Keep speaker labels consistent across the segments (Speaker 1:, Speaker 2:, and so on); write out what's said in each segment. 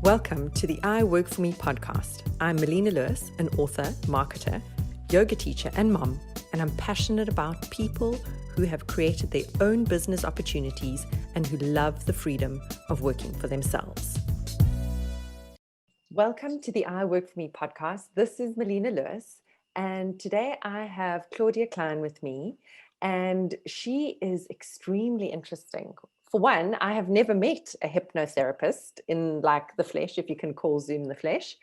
Speaker 1: Welcome to the I Work For Me podcast. I'm Melina, an author, marketer, yoga teacher, and mom, and I'm passionate about people who have created their own business opportunities and who love the freedom of working for themselves. Welcome to the I Work For Me podcast. This is Melina, and today I have Claudia Klein with me, and she is extremely interesting. For one, I have never met a hypnotherapist in like the flesh, if you can call Zoom the flesh.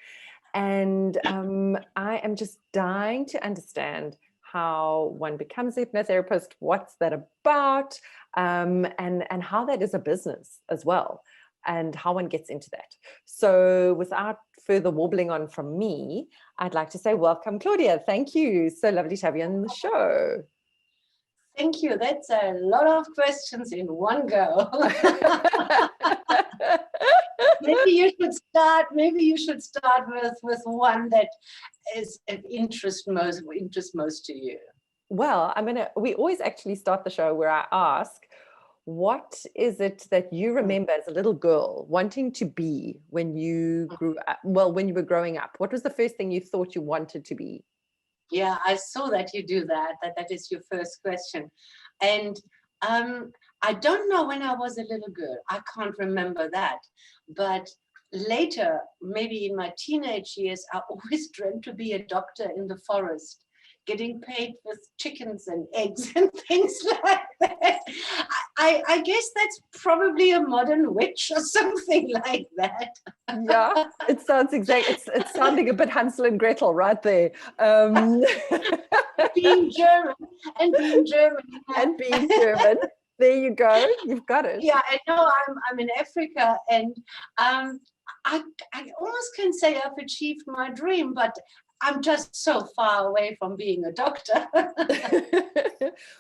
Speaker 1: And I am just dying to understand how one becomes a hypnotherapist, what's that about, and how that is a business as well, and how one gets into that. So without further wobbling on from me, I'd like to say welcome, Claudia. Thank you. So lovely to have you on the show.
Speaker 2: Thank you. That's a lot of questions in one go. Maybe you should start with one that is of interest most to you.
Speaker 1: Well, we always actually start the show where I ask, what is it that you remember as a little girl wanting to be when you grew up? Well, when you were growing up, what was the first thing you thought you wanted to be?
Speaker 2: Yeah, I saw that you do that. That is your first question. And I don't know when I was a little girl. I can't remember that. But later, maybe in my teenage years, I always dreamt to be a doctor in the forest, getting paid with chickens and eggs and things like that. I guess that's probably a modern witch or something like that.
Speaker 1: Yeah, it sounds it's sounding a bit Hansel and Gretel right there.
Speaker 2: Being German.
Speaker 1: There you go. You've got it.
Speaker 2: Yeah, I know I'm in Africa, and I almost can say I've achieved my dream, but I'm just so far away from being a doctor.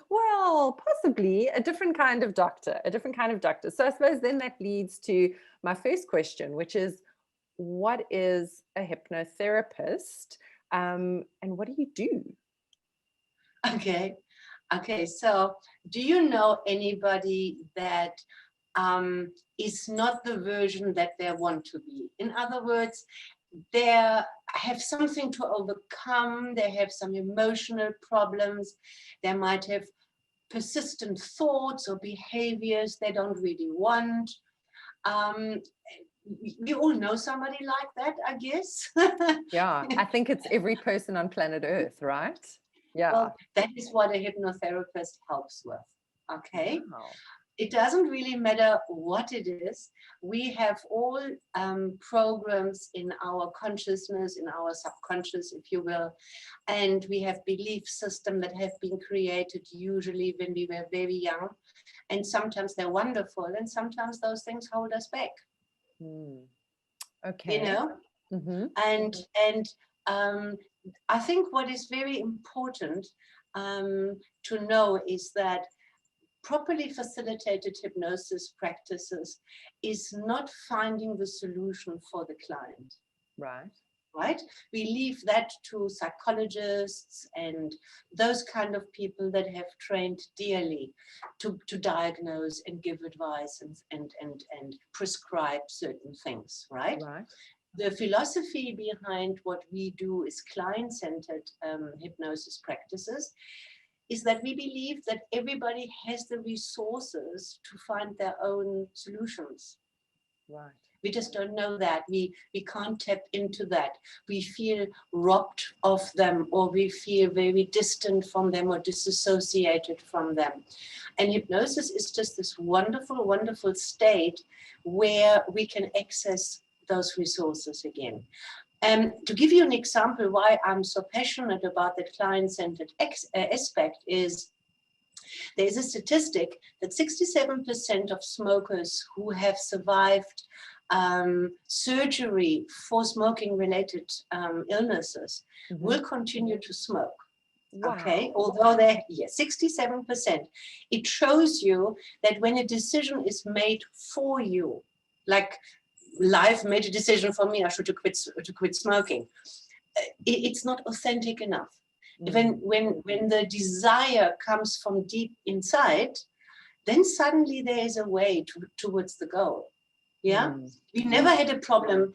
Speaker 1: Well, possibly a different kind of doctor. So I suppose then that leads to my first question, which is, what is a hypnotherapist, and what do you do?
Speaker 2: Okay. So, do you know anybody that is not the version that they want to be? In other words, they have something to overcome, they have some emotional problems, they might have persistent thoughts or behaviors they don't really want. We all know somebody like that, I guess.
Speaker 1: Yeah, I think it's every person on planet Earth, right? Yeah.
Speaker 2: Well, that is what a hypnotherapist helps with. Okay.
Speaker 1: Wow.
Speaker 2: It doesn't really matter what it is. We have all programs in our consciousness, in our subconscious, if you will, and we have belief systems that have been created usually when we were very young, and sometimes they're wonderful, and sometimes those things hold us back.
Speaker 1: Okay.
Speaker 2: You know, and I think what is very important to know is that properly facilitated hypnosis practices is not finding the solution for the client. Right? We leave that to psychologists and those kind of people that have trained dearly to diagnose and give advice and prescribe certain things, right? The philosophy behind what we do is client-centered hypnosis practices is that we believe that everybody has the resources to find their own solutions.
Speaker 1: Right.
Speaker 2: We just don't know that. We can't tap into that. We feel robbed of them, or we feel very distant from them or disassociated from them. And hypnosis is just this wonderful, wonderful state where we can access those resources again. To give you an example why I'm so passionate about the client-centered aspect is there's a statistic that 67% of smokers who have survived surgery for smoking-related illnesses will continue to smoke.
Speaker 1: Wow.
Speaker 2: Okay, although 67%. It shows you that when a decision is made for you, like life made a decision for me, I should to quit smoking. It's not authentic enough. When the desire comes from deep inside, then suddenly there is a way towards the goal. Yeah, we never had a problem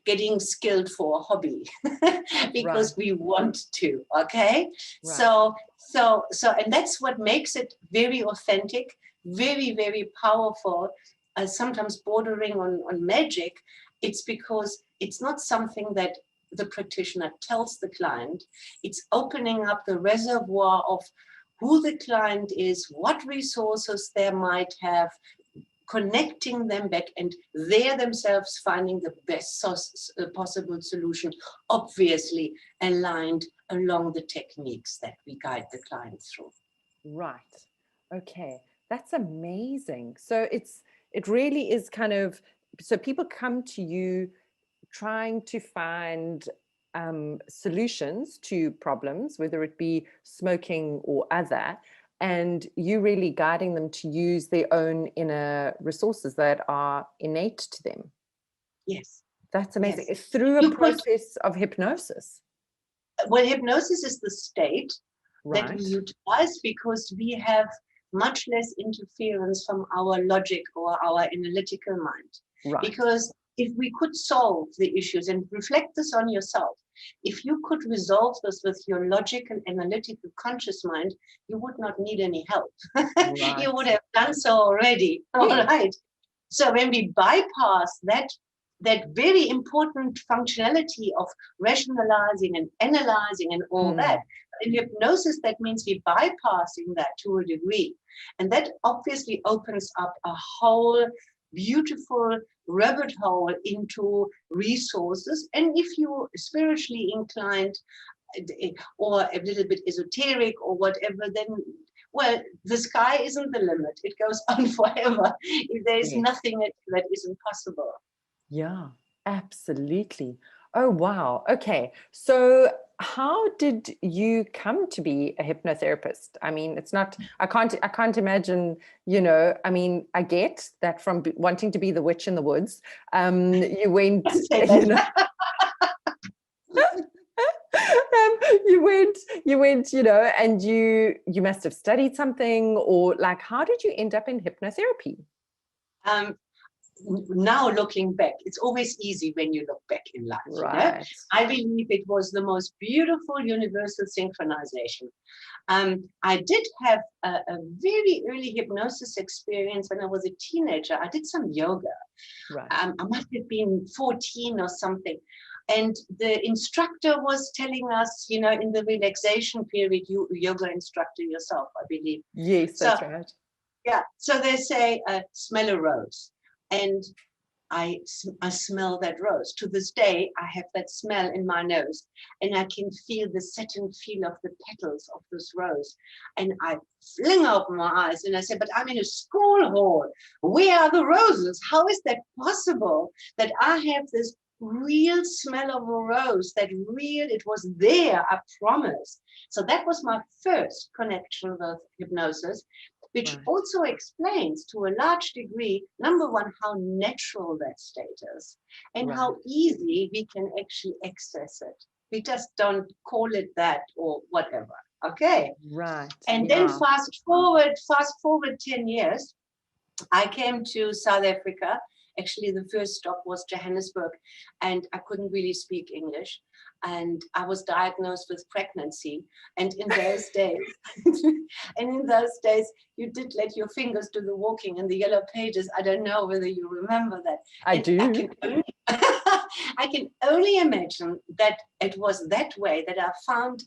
Speaker 2: getting skilled for a hobby because we want to. Okay, so and that's what makes it very authentic, very, very powerful, sometimes bordering on magic. It's because it's not something that the practitioner tells the client. It's opening up the reservoir of who the client is, what resources they might have, connecting them back, and they themselves finding the best possible solution, obviously aligned along the techniques that we guide the client through.
Speaker 1: Right. Okay. That's amazing. So it really is kind of, so people come to you trying to find solutions to problems, whether it be smoking or other, and you really guiding them to use their own inner resources that are innate to them.
Speaker 2: Yes.
Speaker 1: That's amazing. Yes. Through a process of hypnosis.
Speaker 2: Well, hypnosis is the state that we utilize because we have much less interference from our logic or our analytical mind. Because if we could solve the issues, and reflect this on yourself, if you could resolve this with your logical, analytical, conscious mind, you would not need any help. You would have done so already. All right. So when we bypass that very important functionality of rationalizing and analyzing and all that, in hypnosis, that means we're bypassing that to a degree. And that obviously opens up a whole beautiful rabbit hole into resources. And if you're spiritually inclined or a little bit esoteric or whatever, then, well, the sky isn't the limit. It goes on forever. There's nothing that isn't possible.
Speaker 1: Yeah, absolutely. Oh, wow. Okay. So how did you come to be a hypnotherapist? I mean, it's not, I can't imagine, I mean, I get that from wanting to be the witch in the woods, you went, you went, and you must have studied something, or like, how did you end up in hypnotherapy?
Speaker 2: Now looking back, it's always easy when you look back in life. I believe it was the most beautiful universal synchronization. I did have a very early hypnosis experience when I was a teenager. I did some yoga. I must have been 14 or something. And the instructor was telling us, in the relaxation period, you yoga instructor yourself, I believe.
Speaker 1: Yes, that's right.
Speaker 2: Yeah. So they say, smell a rose. And I smell that rose. To this day, I have that smell in my nose, and I can feel the satin feel of the petals of this rose. And I fling open my eyes and I say, but I'm in a school hall. Where are the roses? How is that possible that I have this real smell of a rose, it was there, I promise. So that was my first connection with hypnosis, which also explains to a large degree, number one, how natural that state is and how easy we can actually access it. We just don't call it that or whatever. Okay. And then fast forward 10 years, I came to South Africa. Actually, the first stop was Johannesburg, and I couldn't really speak English. And I was diagnosed with pregnancy. And in those days, you did let your fingers do the walking in the yellow pages. I don't know whether you remember that.
Speaker 1: I do.
Speaker 2: I can only imagine that it was that way that I found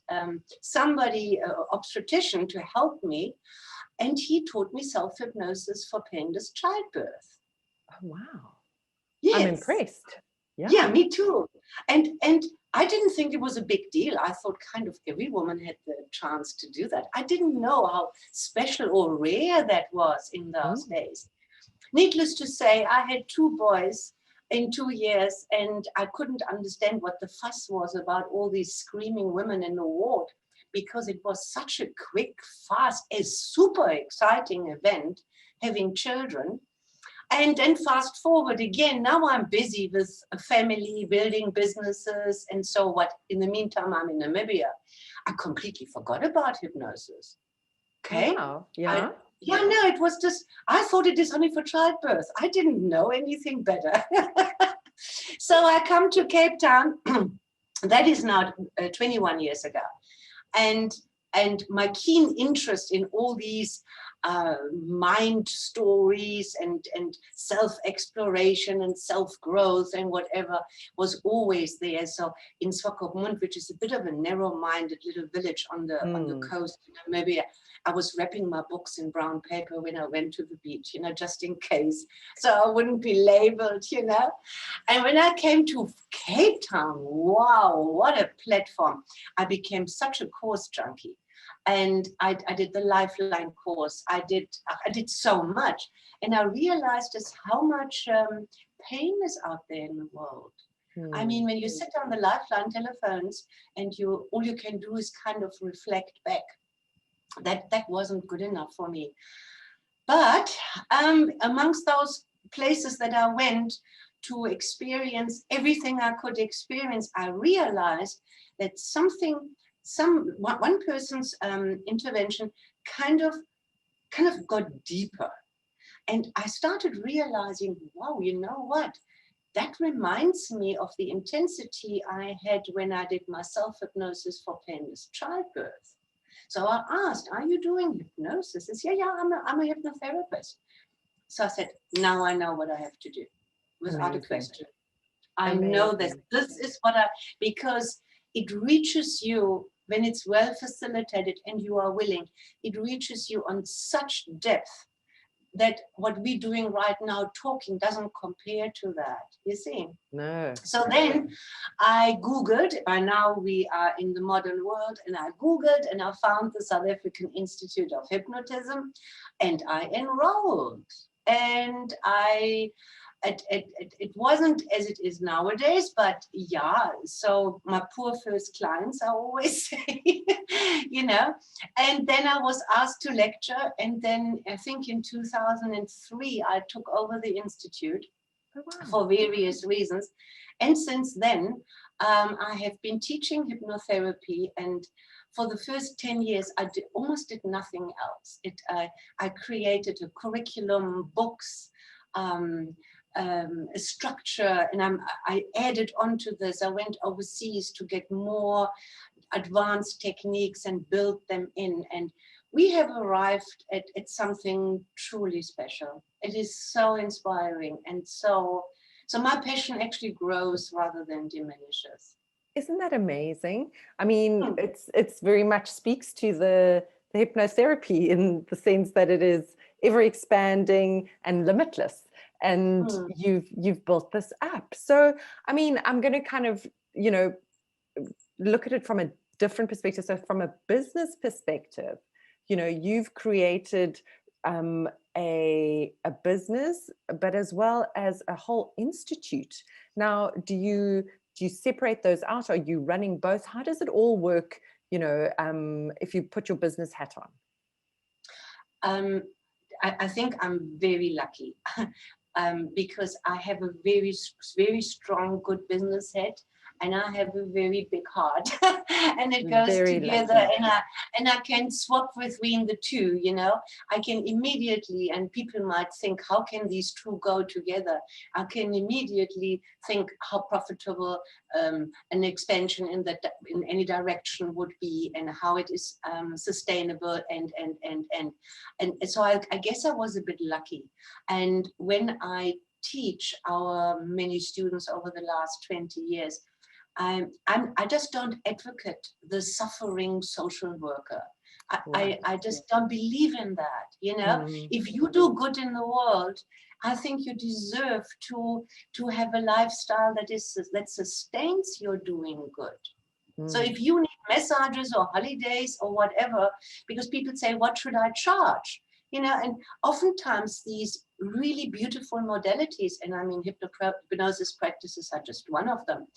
Speaker 2: somebody, obstetrician, to help me. And he taught me self-hypnosis for painless childbirth.
Speaker 1: Oh, wow.
Speaker 2: Yes.
Speaker 1: I'm impressed.
Speaker 2: Yeah, me too. And I didn't think it was a big deal. I thought kind of every woman had the chance to do that. I didn't know how special or rare that was in those days. Needless to say, I had 2 boys in 2 years, and I couldn't understand what the fuss was about all these screaming women in the ward, because it was such a quick, fast, a super exciting event, having children. And then fast forward again, now I'm busy with a family, building businesses, and so what. In the meantime, I'm in Namibia. I completely forgot about hypnosis. Okay.
Speaker 1: Wow. Yeah.
Speaker 2: Yeah, no, it was just, I thought it is only for childbirth. I didn't know anything better. So I come to Cape Town. That is now 21 years ago. And my keen interest in all these mind stories and self-exploration and self-growth and whatever was always there. So in Swakopmund, which is a bit of a narrow-minded little village on the coast, maybe I was wrapping my books in brown paper when I went to the beach, just in case, so I wouldn't be labeled, And when I came to Cape Town, wow, what a platform. I became such a course junkie. And I did the Lifeline course. I did so much. And I realized just how much pain is out there in the world. I mean, when you sit on the Lifeline telephones and all you can do is kind of reflect back. That wasn't good enough for me. But amongst those places that I went to experience everything I could experience, I realized that one person's intervention kind of got deeper. And I started realizing, wow, you know what? That reminds me of the intensity I had when I did my self-hypnosis for painless childbirth. So I asked, are you doing hypnosis? He said, yeah, I'm a hypnotherapist. So I said, now I know what I have to do, without a question. I know that this is because it reaches you when it's well facilitated and you are willing, it reaches you on such depth that what we're doing right now, talking, doesn't compare to that, you see.
Speaker 1: No.
Speaker 2: So then I Googled, by now we are in the modern world, and I Googled and I found the South African Institute of Hypnotism, and I enrolled. And it wasn't as it is nowadays, but yeah, so my poor first clients, I always say, and then I was asked to lecture, and then I think in 2003, I took over the institute for various reasons. And since then, I have been teaching hypnotherapy, and for the first 10 years, I almost did nothing else. I created a curriculum, books, a structure, and I added on to this. I went overseas to get more advanced techniques and build them in. And we have arrived at something truly special. It is so inspiring. And so my passion actually grows rather than diminishes.
Speaker 1: Isn't that amazing? I mean, it's very much speaks to the hypnotherapy in the sense that it is ever expanding and limitless. And you've built this up. So, I mean, I'm going to kind of, look at it from a different perspective. So from a business perspective, you've created a business, but as well as a whole institute. Now, do you separate those out? Are you running both? How does it all work, if you put your business hat
Speaker 2: on? I think I'm very lucky. Because I have a very, very strong, good business head, and I have a very big heart, and it goes very together. And I can swap between the two. I can immediately, and people might think, how can these two go together? I can immediately think how profitable an expansion in any direction would be, and how it is sustainable, and so I guess I was a bit lucky. And when I teach our many students over the last 20 years, I just don't advocate the suffering social worker. I just don't believe in that. If you do good in the world, I think you deserve to have a lifestyle that sustains your doing good. So if you need massages or holidays or whatever, because people say, what should I charge? And oftentimes these really beautiful modalities, and I mean, hypnosis practices are just one of them.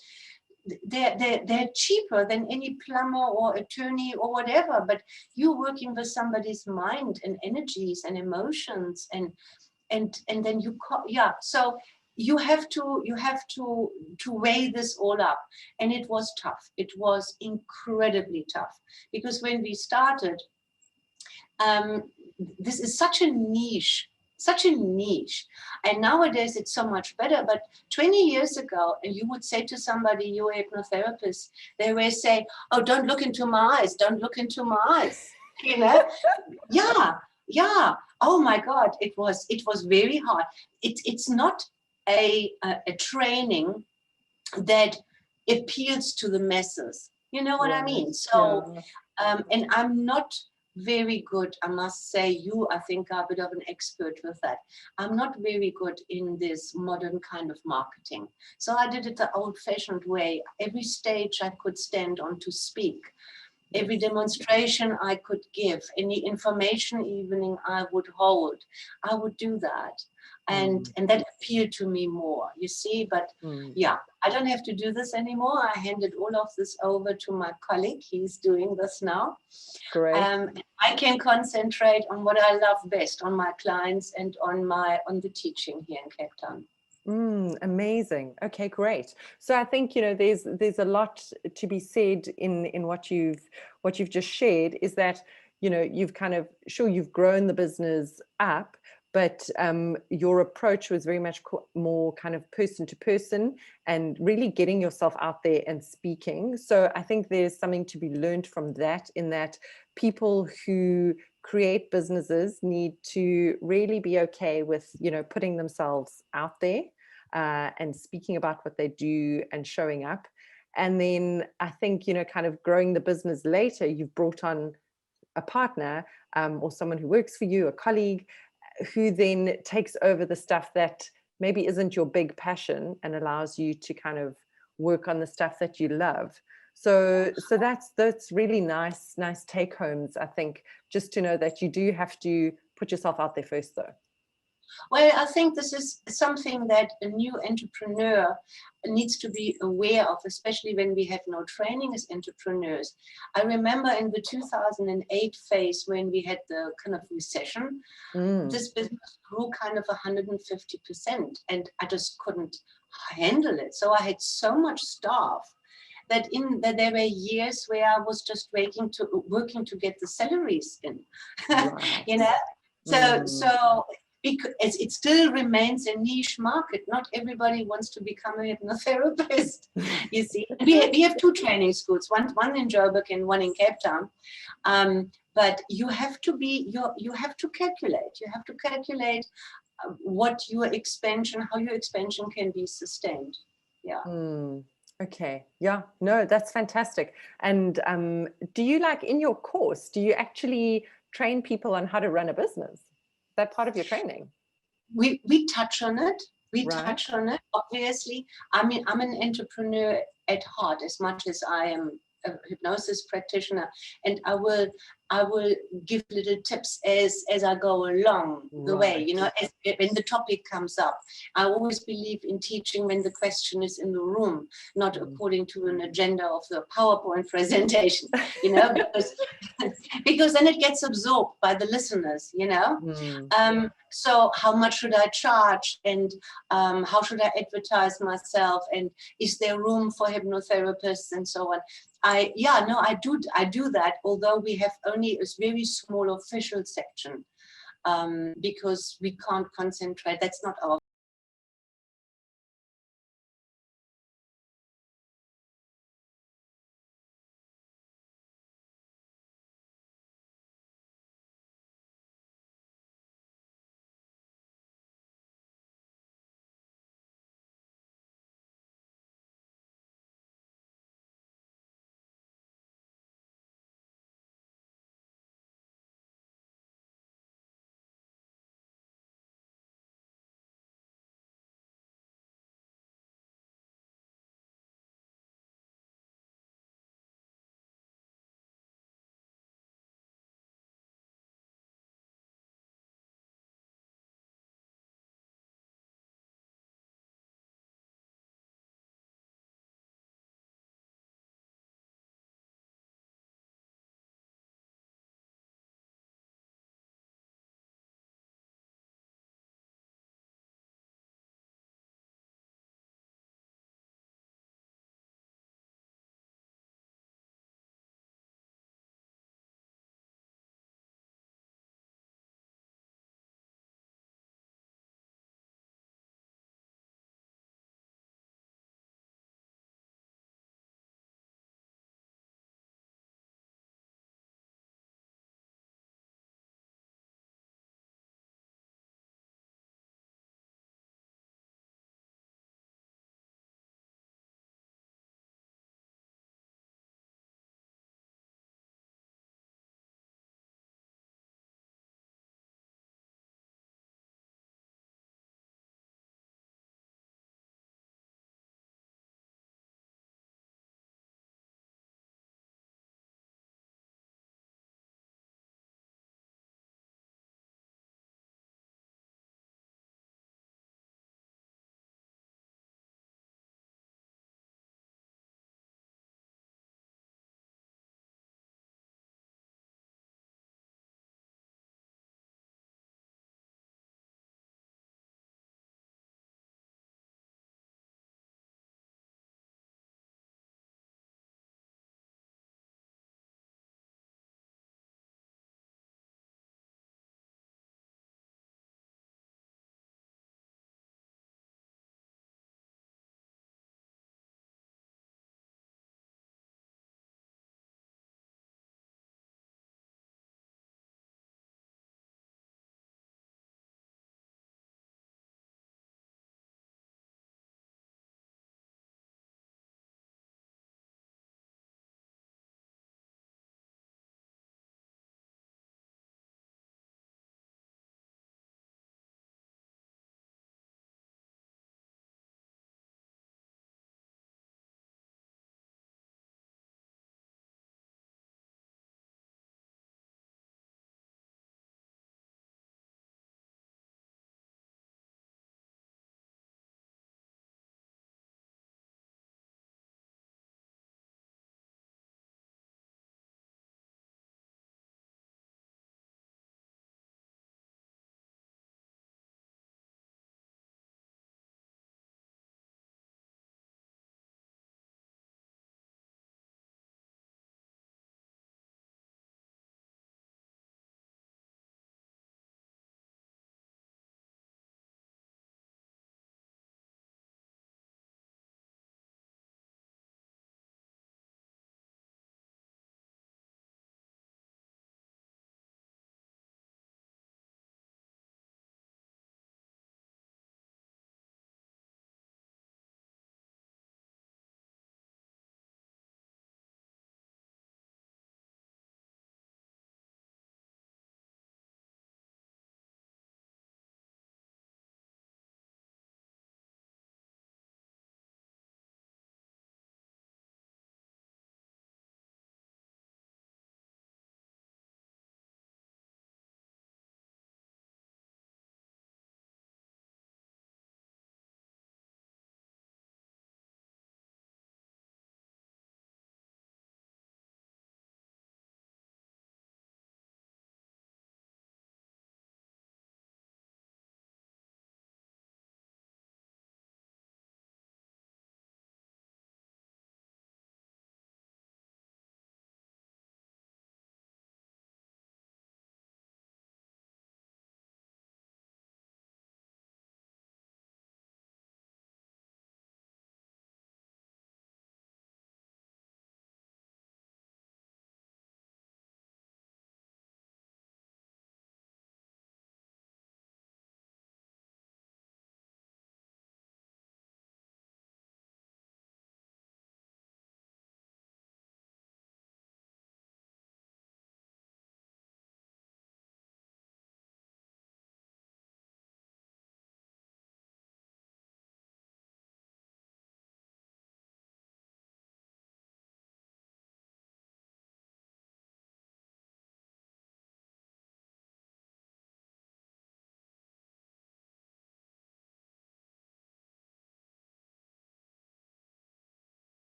Speaker 2: They're cheaper than any plumber or attorney or whatever, but you're working with somebody's mind and energies and emotions, and then so you have to weigh this all up. And it was tough. It was incredibly tough, because when we started, this is such a niche. And nowadays it's so much better. But 20 years ago, and you would say to somebody, you're a hypnotherapist, they will say, oh, don't look into my eyes, don't look into my eyes. You know? Yeah. Oh my God, it was very hard. It's not a training that appeals to the masses. You know what I mean? So, and I'm not very good, I must say. You, I think, are a bit of an expert with that. I'm not very good in this modern kind of marketing. So I did it the old-fashioned way. Every stage I could stand on to speak, every demonstration I could give, any information evening I would hold, I would do that. And that appealed to me more, you see. But yeah, I don't have to do this anymore. I handed all of this over to my colleague. He's doing this now.
Speaker 1: Great.
Speaker 2: I can concentrate on what I love best, on my clients and on the teaching here in Cape Town.
Speaker 1: Amazing. Okay, great. So I think, you know, there's a lot to be said in what you've just shared, is that, you know, you've kind of, sure, you've grown the business up, but your approach was very much more kind of person to person and really getting yourself out there and speaking. So I think there's something to be learned from that, in that people who create businesses need to really be okay with, you know, putting themselves out there and speaking about what they do and showing up. And then I think, you know, kind of growing the business later, you've brought on a partner or someone who works for you, a colleague, who then takes over the stuff that maybe isn't your big passion and allows you to kind of work on the stuff that you love. So that's really nice take homes, I think, just to know that you do have to put yourself out there first, though.
Speaker 2: Well, I think this is something that a new entrepreneur needs to be aware of, especially when we have no training as entrepreneurs. I remember in the 2008 phase, when we had the kind of recession, this business grew kind of 150%, and I just couldn't handle it. So I had so much staff that there were years where I was just working to get the salaries in, right. You know. So because it still remains a niche market. Not everybody wants to become a hypnotherapist, you see. We have two training schools, one in Joburg and one in Cape Town. But you have to calculate. You have to calculate what your expansion, how your expansion can be sustained. Yeah.
Speaker 1: Okay. Yeah. No, that's fantastic. And do you, like, in your course, do you actually train people on how to run a business? That part of your training?
Speaker 2: We touch on it. Touch on it, obviously. I mean, I'm an entrepreneur at heart as much as I am a hypnosis practitioner, and I will give little tips as I go along the way, you know, when the topic comes up. I always believe in teaching when the question is in the room, not according to an agenda of the PowerPoint presentation, you know, because then it gets absorbed by the listeners, you know. So how much should I charge, and how should I advertise myself, and is there room for hypnotherapists, and so on. I do that, although we have only a very small official section, because we can't concentrate. That's not our